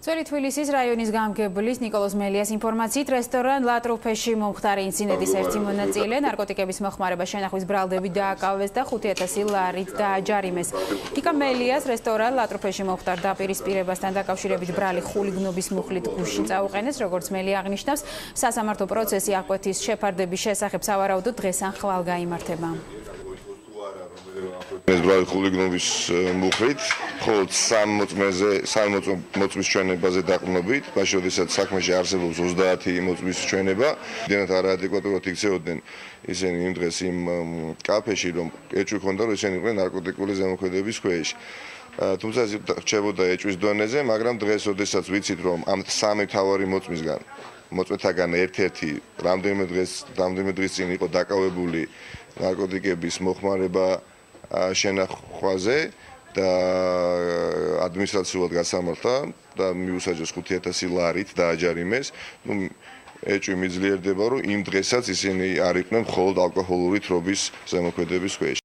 ძველი თბილისის რაიონის გამგებლის ნიკოლოზ მელიას ინფორმაციით რესტორან ლატრუფეში მომხდარი ინციდენტის ერთი მონაწილე ნარკოტიკების მოხმარება შენახვის ბრალდებით დააკავეს და 5,000 ლარით დააჯარიმეს. ნიკა მელიას რესტორან ლატრუფეში მომხდარ დაპირისპირებასთან დაკავშირებით ბრალი ხულიგნობის მუხლით გუშინ წაუყენეს, როგორც მელია აღნიშნავს, სასამართლო პროცესი აღკვეთის შეფარდების შესახებ სავარაუდოდ დღეს ან ხვალ გაიმართება. ეს ბრალი ხულიგნობის მუხლით, ხოლო სამ მოწმის ჩვენებაზე დაყრდნობით, მაშინ როდესაც საქმეში არსებობს 30 მოწმის ჩვენება, იმდენად არაადეკვატურად იქცეოდნენ ისინი იმ დღეს იმ კაფეში, რომ ეჭვი ჰქონდა, რომ ისინი იყვნენ ნარკოტიკული ზემოქმედების ქვეშ. თუმცა ეს რჩებოდა ეჭვის დონეზე, მაგრამ დღეს როდესაც ვიცით, რომ ამ სამი მთავარი მოწმეთაგან ერთ-ერთი რამდენიმე დღის წინ იყო დაკავებული ნარკოტიკების მოხმარება შენახვაზე და ადმინისტრაციულად გასამართლა და მიუსაჯეს 5,000 ლარით დააჯარიმეს. ეჭვი მიძლიერდება, რომ იმ დღესაც ისინი არ იყვნენ მხოლოდ ალკოჰოლური თრობის ზემოქმედების ქვეშ.